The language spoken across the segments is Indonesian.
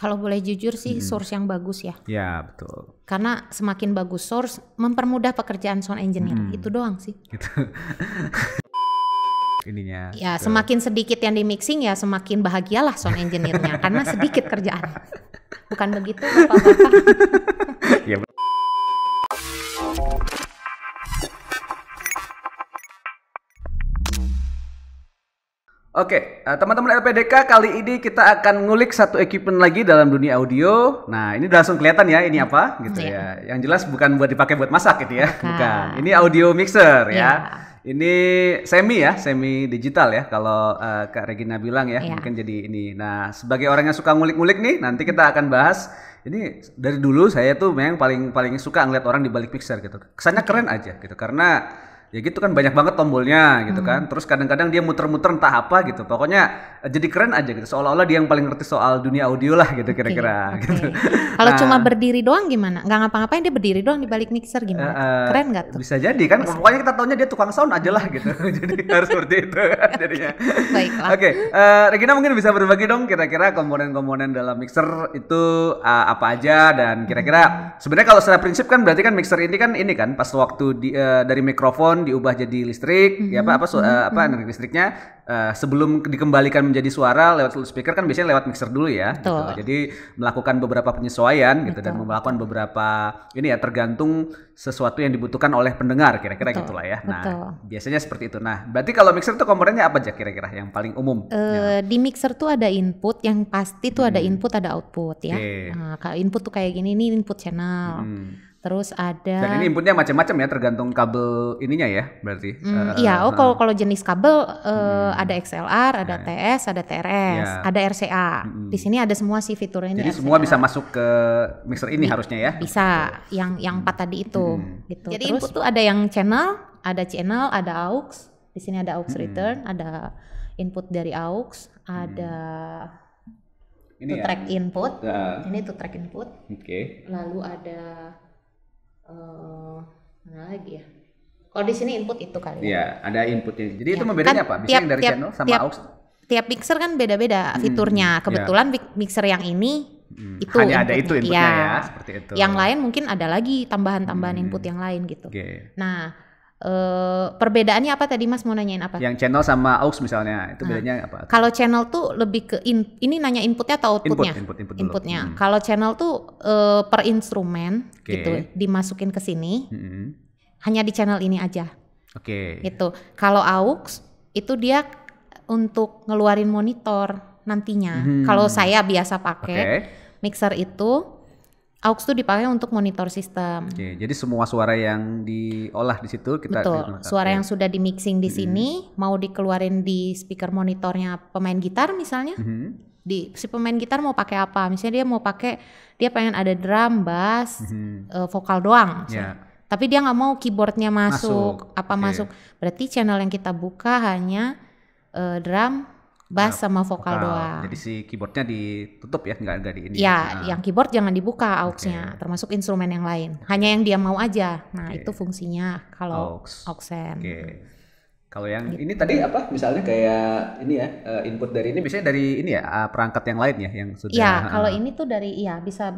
Kalau boleh jujur sih source yang bagus ya. Ya betul. Karena semakin bagus source mempermudah pekerjaan sound engineer. Itu doang sih. Gitu. Ininya. Ya gitu. semakin sedikit yang di mixing ya semakin bahagialah sound engineer-nya karena sedikit kerjaan. Bukan begitu Bapak-bapak? Ya. Oke, teman-teman LPDK, kali ini kita akan ngulik satu equipment lagi dalam dunia audio. Nah, ini udah langsung kelihatan ya ini apa gitu ya. Yang jelas bukan buat dipakai buat masak gitu ya. Bukan. Ini audio mixer ya. Ini semi digital ya kalau Kak Regina bilang ya. Mungkin jadi ini. Nah, sebagai orang yang suka ngulik-ngulik nih, nanti kita akan bahas. Ini dari dulu saya tuh memang paling suka ngeliat orang di balik mixer gitu. Kesannya keren aja gitu karena ya gitu kan banyak banget tombolnya gitu kan. Terus kadang-kadang dia muter-muter entah apa gitu. Pokoknya jadi keren aja gitu. Seolah-olah dia yang paling ngerti soal dunia audio lah gitu kira-kira. Gitu. Kalau cuma berdiri doang gimana? Nggak ngapa-ngapain dia berdiri doang di balik mixer gimana? Keren nggak tuh? Bisa jadi kan. Pokoknya kita taunya dia tukang sound aja lah gitu. Jadi harus seperti itu kan jadinya. Baiklah. Oke, Regina mungkin bisa berbagi dong kira-kira komponen-komponen dalam mixer itu apa aja dan kira-kira sebenarnya kalau secara prinsip kan berarti kan mixer ini kan pas waktu dari mikrofon diubah jadi listrik energi listriknya sebelum dikembalikan menjadi suara lewat speaker kan biasanya lewat mixer dulu ya gitu. Jadi melakukan beberapa penyesuaian gitu dan melakukan beberapa ini ya tergantung sesuatu yang dibutuhkan oleh pendengar kira-kira gitulah ya. Nah, biasanya seperti itu. Nah, berarti kalau mixer itu komponennya apa aja kira-kira yang paling umum? Di mixer tuh ada input yang pasti tuh ada input ada output ya. Nah, kalau input tuh kayak gini ini input channel. Terus ada. Dan ini inputnya macam-macam ya tergantung kabel ininya ya berarti. Iya, kalau jenis kabel ada XLR, ada TS, ada TRS, ada RCA. Di sini ada semua sih fiturnya. Jadi semua bisa masuk ke mixer ini harusnya ya. Bisa, yang 4 tadi itu. Gitu. Jadi terus input tuh ada yang channel, ada aux. Di sini ada aux return, ada input dari aux, ada ini track input. Ini tuh track input. Oke. Lalu ada mana lagi ya? Kalau di sini input itu kali ya. Iya, ada inputnya. Jadi itu membedanya apa? Bisa yang dari channel sama aux? Tiap mixer kan beda-beda fiturnya. Kebetulan mixer yang ini itu hanya ada itu inputnya ya, seperti itu. Yang lain mungkin ada lagi tambahan-tambahan input yang lain gitu. Nah, perbedaannya apa tadi Mas mau nanyain apa? Yang channel sama aux misalnya itu bedanya apa? Kalau channel tuh lebih ke ini nanya inputnya atau outputnya? Inputnya. Kalau channel tuh per instrumen gitu dimasukin ke sini. Hanya di channel ini aja. Gitu. Kalau aux itu dia untuk ngeluarin monitor nantinya. Kalau saya biasa pakai mixer itu aux tuh dipakai untuk monitor sistem. Jadi semua suara yang diolah di situ kita suara yang sudah di mixing di sini mau dikeluarin di speaker monitornya pemain gitar misalnya. Si pemain gitar mau pakai apa? Misalnya dia pengen ada drum, bass, vokal doang. Tapi dia nggak mau keyboardnya masuk. Berarti channel yang kita buka hanya drum, bass sama vokal doang. Jadi si keyboardnya ditutup ya, nggak di ini. Ya, yang keyboard jangan dibuka aux-nya, termasuk instrumen yang lain. Hanya yang dia mau aja. Nah, itu fungsinya kalau aux-en. Kalau yang ini tadi apa? Misalnya kayak ini ya, input dari ini biasanya dari ini ya, perangkat yang lain ya yang sudah. Ya, kalau ini tuh dari bisa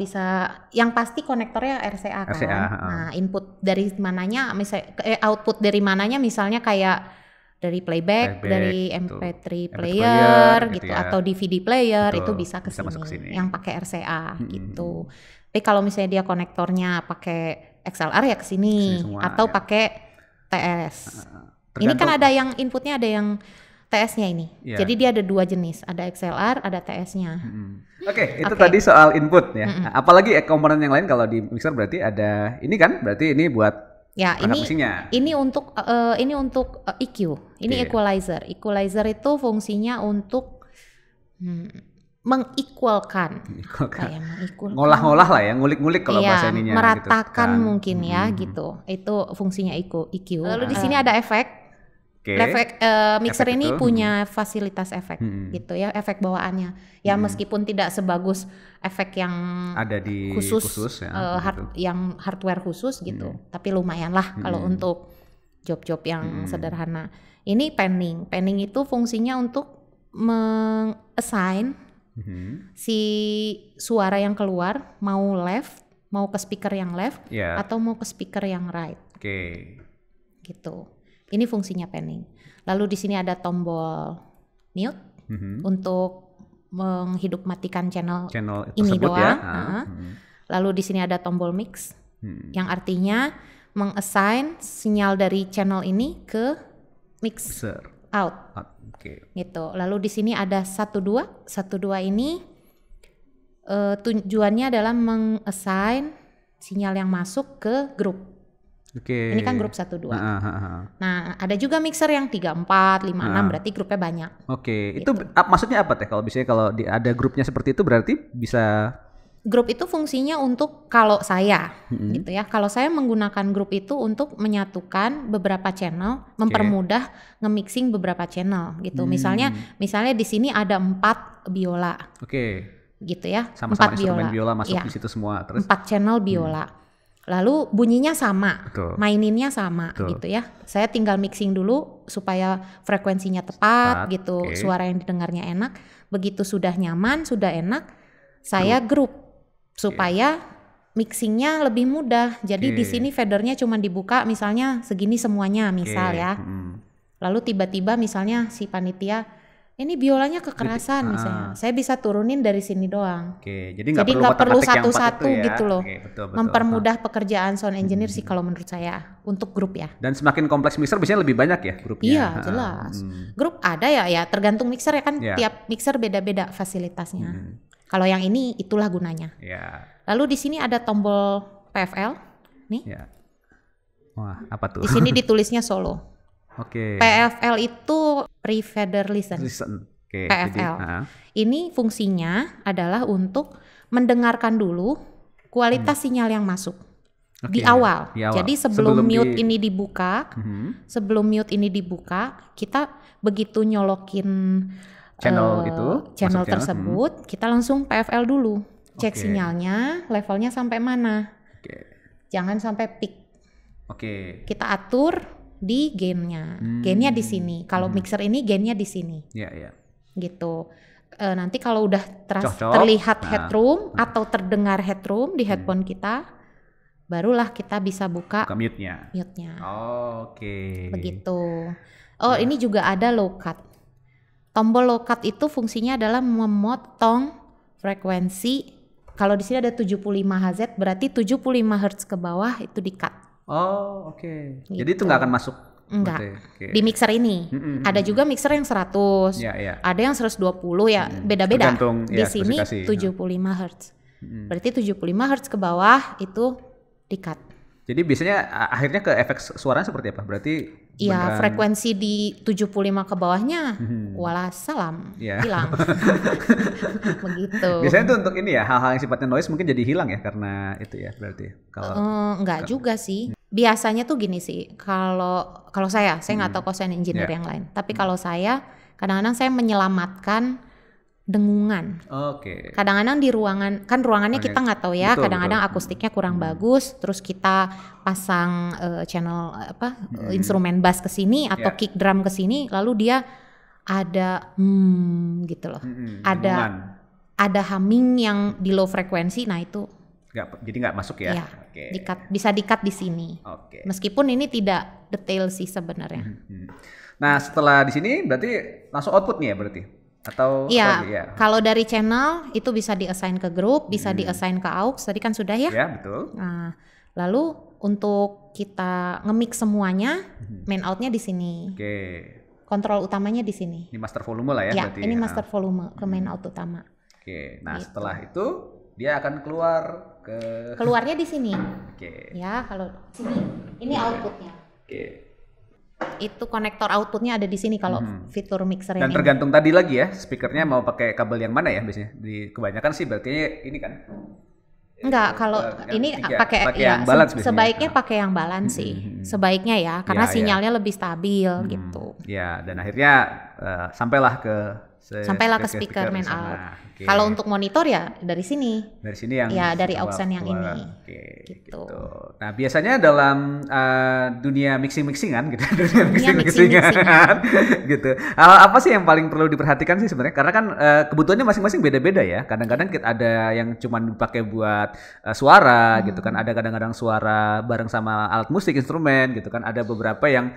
yang pasti konektornya RCA kan. Nah, input dari mananya misalnya output dari mananya misalnya kayak dari playback dari MP3 player gitu ya. Atau DVD player itu bisa ke sini yang pakai RCA gitu. Tapi kalau misalnya dia konektornya pakai XLR ya ke sini atau pakai TS. Ini kan ada yang inputnya ada yang TS-nya ini. Jadi dia ada 2 jenis, ada XLR, ada TS-nya. Itu tadi soal input ya. Apalagi komponen yang lain kalau di mixer berarti ada ini kan? Berarti ini buat ya, ini untuk EQ, ini equalizer. Equalizer itu fungsinya untuk mengequalkan. Ngolah-ngolah lah ya, ngulik-ngulik kalau bahasa ininya. Meratakan gitu, mungkin ya gitu. Itu fungsinya EQ. Lalu di sini ada efek. Mixer ini punya fasilitas efek gitu ya, efek bawaannya. Ya meskipun tidak sebagus efek yang ada di khusus ya, yang hardware khusus gitu. Tapi lumayan lah kalau untuk job-job yang sederhana. Ini panning. Panning itu fungsinya untuk meng-assign Si suara yang keluar mau left, mau ke speaker yang left, atau mau ke speaker yang right. Gitu. Ini fungsinya panning. Lalu di sini ada tombol mute untuk menghidup matikan channel ini doang. Ya. Lalu di sini ada tombol mix, yang artinya mengassign sinyal dari channel ini ke mixer out. Gitu. Lalu di sini ada 12 ini tujuannya adalah mengassign sinyal yang masuk ke grup. Ini kan grup 1-2. Nah, ada juga mixer yang 3-4, 5-6, berarti grupnya banyak. Gitu. Itu maksudnya apa teh? Kalau misalnya kalau ada grupnya seperti itu berarti bisa. Grup itu fungsinya untuk kalau saya gitu ya. Kalau saya menggunakan grup itu untuk menyatukan beberapa channel, mempermudah nge-mixing beberapa channel gitu. Misalnya di sini ada 4 biola. Gitu ya. Sama-sama instrumen biola masuk di situ semua. Terus 4 channel biola. Lalu bunyinya sama, maininnya sama gitu ya. Saya tinggal mixing dulu supaya frekuensinya tepat gitu, suara yang didengarnya enak. Begitu sudah nyaman, sudah enak, saya grup supaya mixingnya lebih mudah. Jadi di sini fadernya cuma dibuka misalnya segini semuanya misal ya. Lalu tiba-tiba misalnya si panitia ini biolanya kekerasan misalnya, saya bisa turunin dari sini doang. Jadi nggak perlu satu-satu ya. gitu loh. Betul. Mempermudah pekerjaan sound engineer sih kalau menurut saya untuk grup ya. Dan semakin kompleks mixer biasanya lebih banyak ya grupnya. Iya jelas. Grup ada ya tergantung mixer ya kan. Tiap mixer beda-beda fasilitasnya. Kalau yang ini itulah gunanya. Lalu di sini ada tombol PFL nih. Wah apa tuh? Di sini ditulisnya solo. PFL itu pre-fader listen. PFL. Ini fungsinya adalah untuk mendengarkan dulu kualitas sinyal yang masuk di awal. Jadi sebelum mute ini dibuka, kita begitu nyolokin channel tersebut, kita langsung PFL dulu, cek sinyalnya, levelnya sampai mana. Jangan sampai peak. Kita atur di gainnya, gainnya di sini. Kalau mixer ini gainnya di sini, gitu. Nanti kalau udah terlihat headroom atau terdengar headroom di headphone kita, barulah kita bisa buka mute-nya. Begitu. Ini juga ada low cut. Tombol low cut itu fungsinya adalah memotong frekuensi. Kalau di sini ada 75 Hz, berarti 75 Hz ke bawah itu di cut. Gitu. Jadi itu nggak akan masuk? Enggak. Di mixer ini. Ada juga mixer yang 100, ada yang 120 ya, beda-beda. Di sini 75 Hz. Berarti 75 Hz ke bawah itu di cut. Jadi biasanya akhirnya ke efek suaranya seperti apa? Berarti frekuensi di 75 ke bawahnya salam hilang. Begitu. Biasanya itu untuk ini ya, hal-hal yang sifatnya noise mungkin jadi hilang ya karena itu ya berarti. Kalau enggak juga sih. Biasanya tuh gini sih, kalau saya nggak tahu sound engineer yang lain. Tapi kalau saya kadang-kadang saya menyelamatkan dengungan. Kadang-kadang di ruangan, kan ruangannya kita nggak tahu ya. Kadang-kadang akustiknya kurang bagus, terus kita pasang channel instrumen bass ke sini atau kick drum ke sini, lalu dia ada gitu loh. Ada humming yang di low frekuensi, nah itu jadi nggak masuk ya? Bisa di-cut di sini. Meskipun ini tidak detail sih sebenarnya. Nah setelah di sini berarti langsung output nih ya berarti? Atau kalau dari channel itu bisa di-assign ke grup, bisa di-assign ke aux, tadi kan sudah ya? Ya betul. Nah, lalu untuk kita nge-mix semuanya, main out-nya di sini. Kontrol utamanya di sini. Ini master volume lah ya berarti. Ini master volume ke main out utama. Nah setelah itu dia akan keluarnya di sini. Ya, kalau sini ini outputnya. Itu konektor outputnya ada di sini kalau fitur mixer yang ini. Dan tergantung tadi lagi ya, speakernya mau pakai kabel yang mana ya biasanya. Kebanyakan sih berarti ini kan. Enggak, kalau ini pakai yang balance sebaiknya pakai yang balance sih. Sebaiknya ya, karena sinyalnya lebih stabil gitu. Dan akhirnya sampailah ke sampailah ke speaker main out. Okay. Kalau untuk monitor ya dari sini. Dari sini yang ya dari auxen yang ini. Gitu. Nah biasanya dalam dunia mixingan gitu, dunia mixingan gitu. Apa sih yang paling perlu diperhatikan sih sebenarnya? Karena kan kebutuhannya masing-masing beda-beda ya. Kadang-kadang ada yang cuma dipakai buat suara gitu kan. Ada kadang-kadang suara bareng sama alat musik, instrumen gitu kan. Ada beberapa yang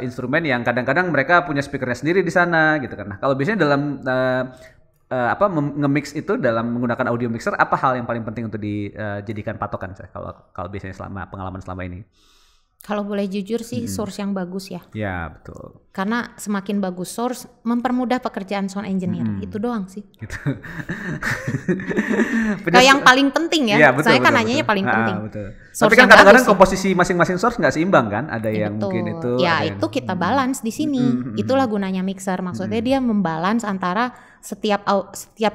instrumen yang kadang-kadang mereka punya speakernya sendiri di sana gitu kan. Nah kalau biasanya dalam nge-mix itu dalam menggunakan audio mixer, apa hal yang paling penting untuk dijadikan patokan kalau biasanya selama pengalaman selama ini? Kalau boleh jujur sih source yang bagus ya. Ya betul. Karena semakin bagus source mempermudah pekerjaan sound engineer. Itu doang sih. Gitu. Kayak yang paling penting ya. Betul, saya kan nanyanya paling penting. Betul. Tapi kan kadang-kadang komposisi masing-masing source nggak seimbang kan? Ada yang betul. Mungkin itu. Ya itu kita balance di sini. Itulah gunanya mixer. Maksudnya dia membalance antara setiap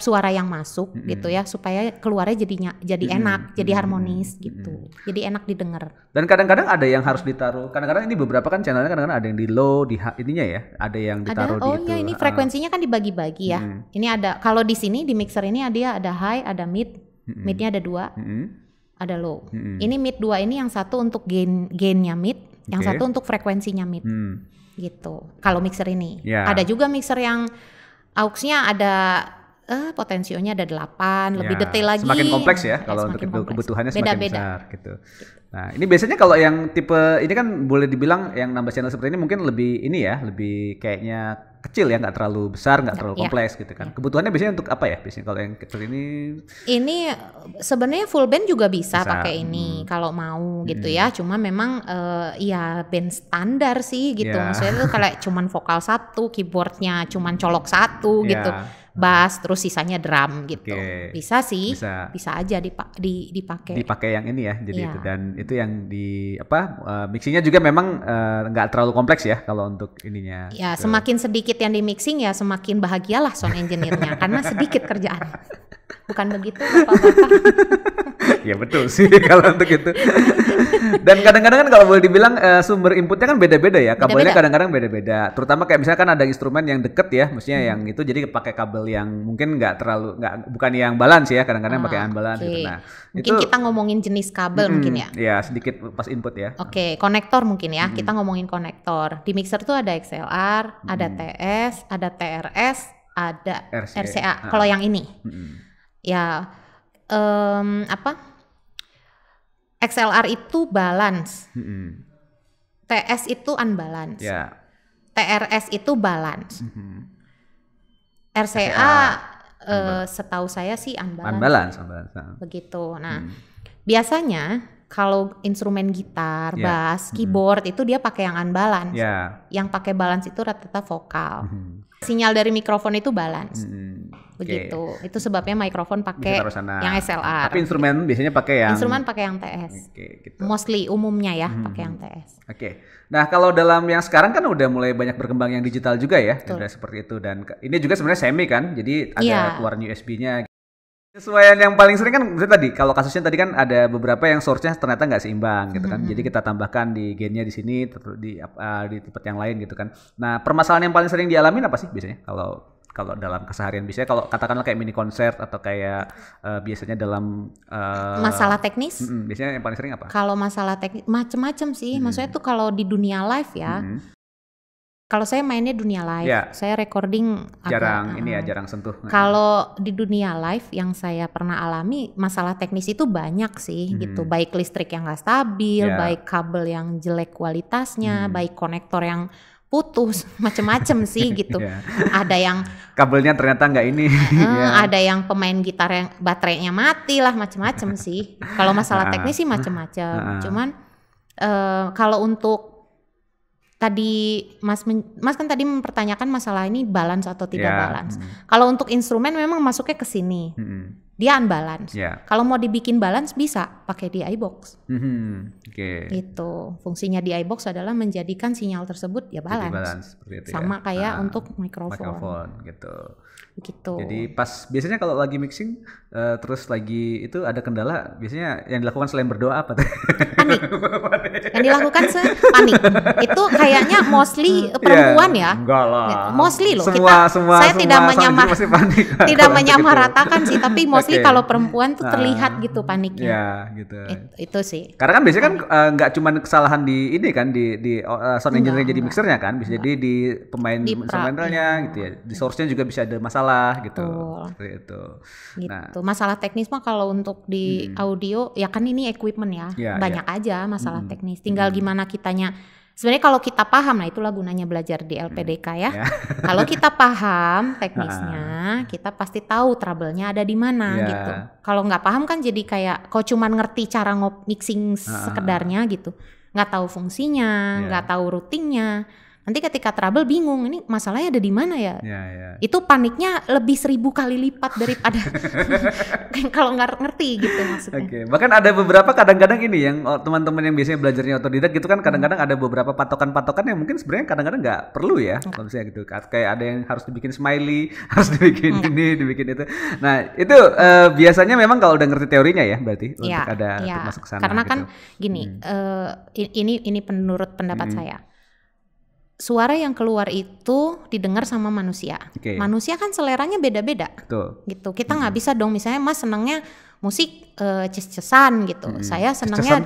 suara yang masuk gitu ya, supaya keluarnya jadi enak, jadi harmonis gitu. Jadi enak didengar. Dan kadang-kadang ada yang harus ditaruh. Kadang-kadang ini beberapa kan channelnya kadang-kadang ada yang di low, di ininya ya, ada yang ditaruh di itu. Oh ya, ini frekuensinya kan dibagi-bagi ya. Ini ada, kalau di sini di mixer ini ada high, ada mid. Midnya ada 2. Ada low. Ini mid 2 ini yang satu untuk gainnya mid, yang satu untuk frekuensinya mid. Gitu. Kalau mixer ini. Ada juga mixer yang auxnya ada potensionya ada 8, lebih detail lagi. Semakin kompleks ya kalau untuk kebutuhannya semakin besar gitu. Nah, ini biasanya kalau yang tipe ini kan boleh dibilang yang nambah channel seperti ini mungkin lebih ini ya, lebih kayaknya kecil ya, nggak terlalu besar, nggak terlalu kompleks gitu kan. Kebutuhannya biasanya untuk apa ya? Biasanya kalau yang kecil ini sebenarnya full band juga bisa pakai ini kalau mau gitu ya. Cuma memang ya band standar sih gitu. Maksudnya itu kayak cuman vokal 1, keyboardnya cuman colok 1 gitu. Bass terus sisanya drum gitu. Bisa sih. Bisa aja dipakai. Dipakai yang ini ya. Jadi itu, dan itu yang mixingnya juga memang nggak terlalu kompleks ya kalau untuk ininya. Ya, semakin sedikit yang di mixing ya semakin bahagialah sound engineer-nya karena sedikit kerjaan. Bukan begitu Bapak-bapak? Ya betul sih kalau untuk itu. Dan kadang-kadang kan kalau boleh dibilang sumber inputnya kan beda-beda ya. Kabelnya kadang-kadang beda-beda. Terutama kayak misalkan ada instrumen yang deket ya, maksudnya yang itu jadi pakai kabel yang mungkin bukan yang balance ya, kadang-kadang pakai unbalance gitu. Nah, mungkin itu, kita ngomongin jenis kabel mungkin ya. Ya, sedikit pas input ya. Oke, konektor mungkin ya. Kita ngomongin konektor. Di mixer tuh ada XLR, ada TS, ada TRS, ada RCA. Kalau yang ini. Ya XLR itu balance, TS itu unbalance, TRS itu balance, RCA setahu saya sih unbalance. Begitu. Nah, biasanya kalau instrumen gitar, bass, keyboard itu dia pakai yang unbalance. Yang pakai balance itu rata-rata vokal. Sinyal dari mikrofon itu balance. Begitu. Itu sebabnya mikrofon pakai yang XLR. Tapi instrumen biasanya pakai yang TS. Gitu. Mostly umumnya ya pakai yang TS. Nah, kalau dalam yang sekarang kan udah mulai banyak berkembang yang digital juga ya. Udah seperti itu, dan ini juga sebenarnya semi kan. Jadi ada keluar USB-nya. Sesuaian yang paling sering kan misalnya tadi, kalau kasusnya tadi kan ada beberapa yang source-nya ternyata nggak seimbang gitu kan. Jadi kita tambahkan di gain-nya di sini, di tempat yang lain gitu kan. Nah, permasalahan yang paling sering dialami apa sih biasanya kalau dalam keseharian? Biasanya kalau katakanlah kayak mini konser atau kayak biasanya dalam masalah teknis? Biasanya yang paling sering apa? Kalau masalah teknis macam-macam sih. Maksudnya tuh kalau di dunia live ya. Kalau saya mainnya dunia live, saya recording jarang sentuh. Kalau di dunia live yang saya pernah alami masalah teknis itu banyak sih gitu, baik listrik yang nggak stabil, baik kabel yang jelek kualitasnya, baik konektor yang putus, macem-macem sih gitu. Ada yang kabelnya ternyata nggak ini. Ada yang pemain gitar yang baterainya mati lah, macem-macem sih. Kalau masalah teknis sih macem-macem. Cuman kalau untuk tadi Mas kan tadi mempertanyakan masalah ini balance atau tidak balance. Kalau untuk instrumen memang masuknya ke sini. dia unbalance. Yeah. Kalau mau dibikin balance bisa pakai DI box. Okay. Gitu. Fungsinya DI box adalah menjadikan sinyal tersebut ya balance. Itu sama kayak untuk mikrofon. Gitu. Begitu. Jadi pas biasanya kalau lagi mixing terus lagi itu ada kendala, biasanya yang dilakukan selain berdoa apa tuh? Panik. Yang dilakukan panik. Itu kayaknya mostly perempuan ya. Enggak lah. Mostly loh. Saya tidak menyamaratakan sih, tapi mostly kalau perempuan tuh terlihat gitu paniknya. Ya, gitu. Itu sih. Karena kan biasanya kan nggak cuma kesalahan di ini kan di sound engineer jadi mixernya kan, bisa jadi di pemain instrumentalnya gitu ya. Di source-nya juga bisa ada masalah gitu. Seperti itu. Gitu. Nah, masalah teknis mah kalau untuk di audio ya kan ini equipment ya. Banyak aja masalah teknis. Tinggal gimana kitanya. Sebenarnya kalau kita paham, nah itulah gunanya belajar di LPDK ya. Kalau kita paham teknisnya, kita pasti tahu trouble-nya ada di mana gitu. Kalau nggak paham kan jadi kayak kau cuman ngerti cara mixing sekedarnya gitu, nggak tahu fungsinya, nggak tahu routingnya. Nanti ketika trouble bingung, ini masalahnya ada di mana ya? Itu paniknya lebih 1000 kali lipat daripada kalau nggak ngerti gitu maksudnya. Bahkan ada beberapa kadang-kadang ini yang teman-teman yang biasanya belajarnya otodidak gitu kan kadang-kadang ada beberapa patokan-patokan yang mungkin sebenarnya kadang-kadang nggak perlu ya. Misalnya gitu. Kayak ada yang harus dibikin smiley, harus dibikin ini, dibikin itu. Nah itu biasanya memang kalau udah ngerti teorinya ya berarti untuk masuk ke sana. Karena kan gini, ini menurut pendapat saya. Suara yang keluar itu didengar sama manusia. Manusia kan seleranya beda-beda. Gitu. Kita nggak bisa dong misalnya Mas senangnya musik ces-cesan gitu. Saya senangnya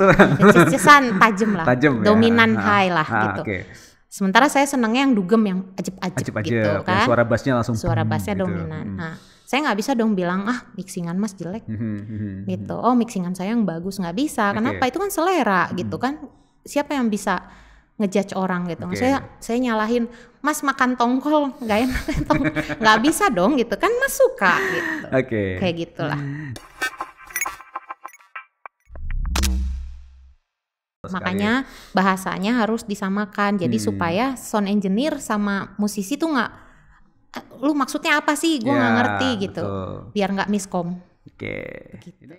ces-cesan tajam lah. Dominan high lah gitu. Sementara saya senangnya yang dugem yang ajib-ajib gitu kan. Suara bassnya langsung. Suara bassnya dominan. Nah, saya nggak bisa dong bilang mixingan Mas jelek gitu. Oh mixingan saya yang bagus, nggak bisa. Kenapa? Itu kan selera gitu kan. Siapa yang bisa ngejudge orang gitu. Saya nyalahin Mas makan tongkol nggak enak nggak bisa dong gitu kan, Mas suka gitu. Kayak gitulah. Makanya bahasanya harus disamakan. Jadi supaya sound engineer sama musisi tuh nggak, lu maksudnya apa sih? Gue nggak ngerti gitu. Biar nggak miskom. Gitu.